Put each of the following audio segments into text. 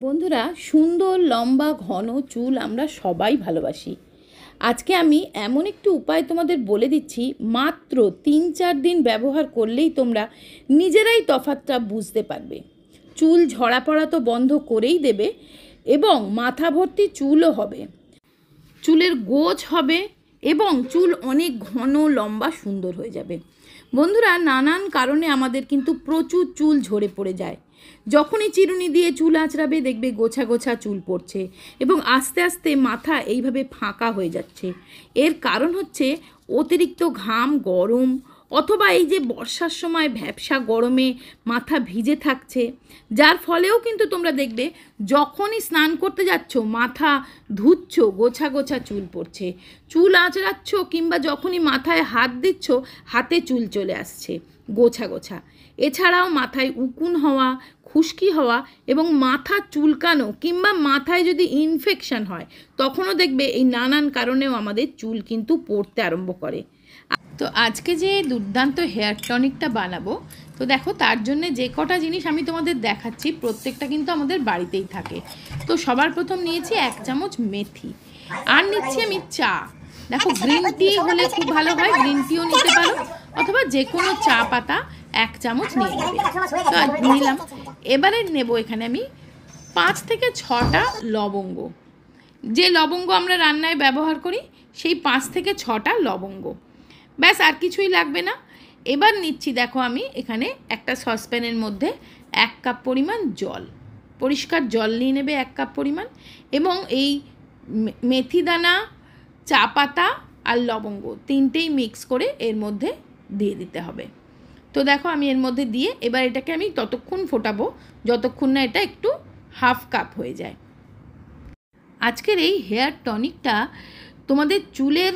বন্ধুরা, সুন্দর লম্বা ঘন চুল আমরা সবাই ভালোবাসি। আজকে আমি এমন একটি উপায় তোমাদের বলে দিচ্ছি, মাত্র 3-4 দিন ব্যবহার করলেই তোমরা নিজেরাই তফাৎটা বুঝতে পারবে। চুল ঝরা পড়া তো বন্ধ করেই দেবে এবং মাথা ভর্তি চুলও হবে, চুলের গোছ হবে এবং চুল অনেক ঘন লম্বা সুন্দর হয়ে যাবে। বন্ধুরা, নানান কারণে আমাদের কিন্তু প্রচুর চুল ঝরে পড়ে যায়। যখনই চিরুনি দিয়ে চুল আঁচড়াবে দেখবে গোছা গোছা চুল পড়ছে এবং আস্তে আস্তে মাথা এইভাবে ফাঁকা হয়ে যাচ্ছে। এর কারণ হচ্ছে অতিরিক্ত ঘাম, গরম, অথবা এই যে বর্ষার সময় ভ্যাপসা গরমে মাথা ভিজে থাকছে, যার ফলেও কিন্তু তোমরা দেখবে যখনই স্নান করতে যাচ্ছ, মাথা ধুচ্ছ, গোছা গোছা চুল পড়ছে। চুল আঁচড়াচ্ছ কিংবা যখনই মাথায় হাত দিচ্ছ, হাতে চুল চলে আসছে গোছা গোছা। এছাড়াও মাথায় উকুন হওয়া, খুশকি হওয়া এবং মাথা চুলকানো কিংবা মাথায় যদি ইনফেকশন হয়, তখনও দেখবে এই নানান কারণেও আমাদের চুল কিন্তু পড়তে আরম্ভ করে। তো আজকে যে দুর্দান্ত হেয়ার টনিকটা বানাবো, তো দেখো তার জন্য যে কটা জিনিস আমি তোমাদের দেখাচ্ছি প্রত্যেকটা কিন্তু আমাদের বাড়িতেই থাকে। তো সবার প্রথম নিয়েছি 1 চামচ মেথি, আর নিচ্ছি আমি চা। দেখো গ্রিন টি হলে খুব ভালো হয়, গ্রিন টিও নিতে পারো, অথবা যে কোনো চা পাতা 1 চামচ নিয়ে নেবে। তো নিলাম। এবারে নেব এখানে আমি 5 থেকে 6টা লবঙ্গ। যে লবঙ্গ আমরা রান্নায় ব্যবহার করি সেই 5 থেকে 6টা লবঙ্গ, ব্যাস, আর কিছুই লাগবে না। এবার নিচ্ছি, দেখো আমি এখানে একটা সসপ্যানের মধ্যে 1 কাপ পরিমাণ জল, পরিষ্কার জল নিয়ে নেবে 1 কাপ পরিমাণ, এবং এই মেথি দানা, চা পাতা আর লবঙ্গ তিনটেই মিক্স করে এর মধ্যে দিয়ে দিতে হবে। তো দেখো আমি এর মধ্যে দিয়ে এবার এটাকে আমি ততক্ষণ ফোটাবো যতক্ষণ না এটা একটু হাফ কাপ হয়ে যায়। আজকের এই হেয়ার টনিকটা তোমাদের চুলের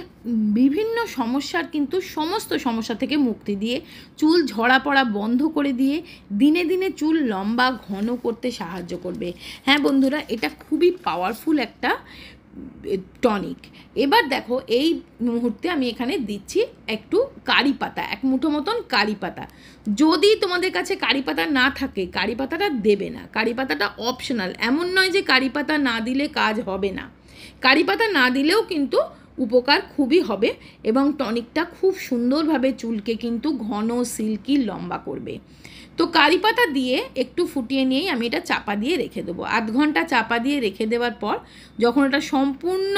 বিভিন্ন সমস্যার কিন্তু সমস্ত সমস্যা থেকে মুক্তি দিয়ে, চুল ঝরা পড়া বন্ধ করে দিয়ে দিনে দিনে চুল লম্বা ঘন করতে সাহায্য করবে। হ্যাঁ বন্ধুরা, এটা খুবই পাওয়ারফুল একটা টনিক। এবার দেখো এই মুহূর্তে আমি এখানে দিচ্ছি একটু কারি পাতা, 1 মুঠো মতন কারি পাতা। যদি তোমাদের কাছে কারি পাতা না থাকে, কারি পাতাটা দেবে না, কারি পাতাটা অপশনাল। এমন নয় যে কারি পাতা না দিলে কাজ হবে না, কারি পাতা না দিলেও কিন্তু উপকার খুবই হবে এবং টনিকটা খুব সুন্দরভাবে চুলকে কিন্তু ঘন, সিল্কি, লম্বা করবে। তো কারি পাতা দিয়ে একটু ফুটিয়ে নিয়েই আমি এটা চাপা দিয়ে রেখে দেবো। 1/2 ঘন্টা চাপা দিয়ে রেখে দেওয়ার পর যখন ওটা সম্পূর্ণ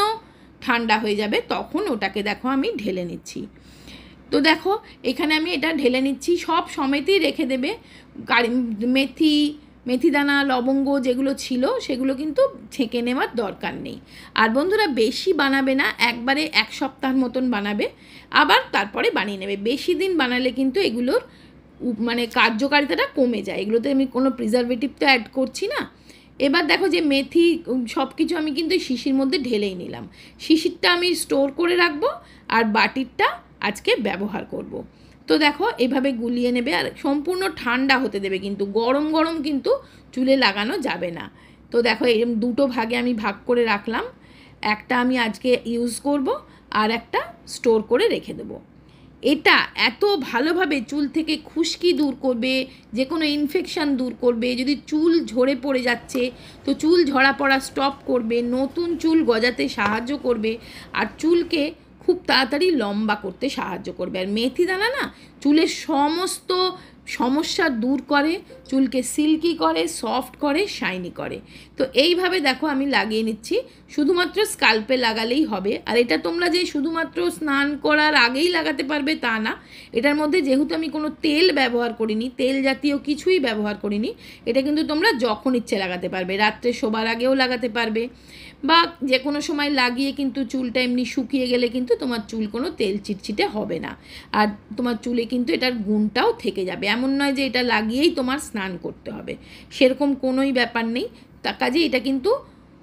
ঠান্ডা হয়ে যাবে তখন ওটাকে দেখো আমি ঢেলে নিচ্ছি। তো দেখো এখানে আমি এটা ঢেলে নিচ্ছি, সব সমেতেই রেখে দেবে। মেথি দানা, লবঙ্গ যেগুলো ছিল সেগুলো কিন্তু ছেঁকে নেওয়ার দরকার নেই। আর বন্ধুরা, বেশি বানাবে না, একবারে 1 সপ্তাহ মতন বানাবে, আবার তারপরে বানিয়ে নেবে। বেশি দিন বানালে কিন্তু এগুলোর মানে কার্যকারিতাটা কমে যায়। এগুলোতে আমি কোনো প্রিজারভেটিভ তো অ্যাড করছি না। এবার দেখো যে মেথি সব কিছু আমি কিন্তু শিশির মধ্যে ঢেলেই নিলাম। শিশিরটা আমি স্টোর করে রাখবো আর বাটিরটা আজকে ব্যবহার করব। তো দেখো এভাবে গুলিয়ে নেবে আর সম্পূর্ণ ঠান্ডা হতে দেবে, কিন্তু গরম গরম কিন্তু চুলে লাগানো যাবে না। তো দেখো এরকম 2টো ভাগে আমি ভাগ করে রাখলাম, একটা আমি আজকে ইউজ করব আর একটা স্টোর করে রেখে দেবো। এটা এত ভালোভাবে চুল থেকে খুশকি দূর করবে, যে কোনো ইনফেকশান দূর করবে। যদি চুল ঝরে পড়ে যাচ্ছে তো চুল ঝরা পড়া স্টপ করবে, নতুন চুল গজাতে সাহায্য করবে আর চুলকে খুব তাড়াতাড়ি লম্বা করতে সাহায্য করবে। আর মেথি দানা না চুলের সমস্ত সমস্যা দূর করে, চুলকে সিল্কি করে, সফট করে, শাইনি করে। তো এইভাবে দেখো আমি লাগিয়ে নিচ্ছি, শুধুমাত্র স্কাল্পে লাগালেই হবে। আর এটা তোমরা যে শুধুমাত্র স্নান করার আগেই লাগাতে পারবে তা না, এটার মধ্যে যেহেতু আমি কোনো তেল ব্যবহার করিনি, তেল জাতীয় কিছুই ব্যবহার করিনি, এটা কিন্তু তোমরা যখন ইচ্ছে লাগাতে পারবে, রাত্রে শোবার আগেও লাগাতে পারবে, বা যে কোনো সময় লাগিয়ে কিন্তু চুলটা এমনি শুকিয়ে গেলে কিন্তু তোমার চুল কোনো তেল চিটচিটে হবে না, আর তোমার চুলে কিন্তু এটার গুণটাও থেকে যাবে। এমন নয় যে এটা লাগিয়েই তোমার স্নান করতে হবে, সেরকম কোনোই ব্যাপার নেই। তা কাজে এটা কিন্তু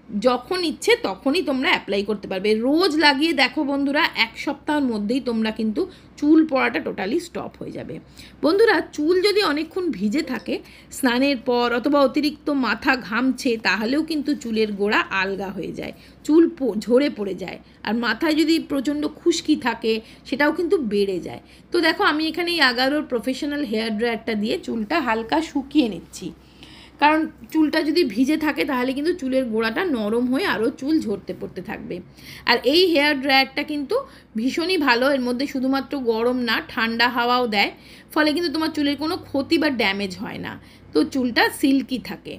যখন ইচ্ছে তখনই তোমরা অ্যাপ্লাই করতে পারবে। রোজ লাগিয়ে দেখো বন্ধুরা, 1 সপ্তাহের মধ্যেই তোমরা কিন্তু চুল পড়াটা টোটালি স্টপ হয়ে যাবে। বন্ধুরা, চুল যদি অনেকক্ষণ ভিজে থাকে স্নানের পর, অথবা অতিরিক্ত মাথা ঘামছে, তাহলেও কিন্তু চুলের গোড়া আলগা হয়ে যায়, চুল ঝরে পড়ে যায়। আর মাথায় যদি প্রচণ্ড খুশকি থাকে সেটাও কিন্তু বেড়ে যায়। তো দেখো আমি এখানে এই আগারোর প্রফেশনাল হেয়ার ড্রায়ারটা দিয়ে চুলটা হালকা শুকিয়ে নিচ্ছি। কারণ চুলটা যদি ভিজে থাকে তাহলে কিন্তু চুলের গোড়াটা নরম হয়ে আরও চুল ঝরতে পড়তে থাকবে। আর এই হেয়ার ড্রায়ারটা কিন্তু ভীষণই ভালো, এর মধ্যে শুধুমাত্র গরম না ঠান্ডা হাওয়াও দেয়, ফলে কিন্তু তোমার চুলের কোনো ক্ষতি বা ড্যামেজ হয় না, তো চুলটা সিল্কি থাকে।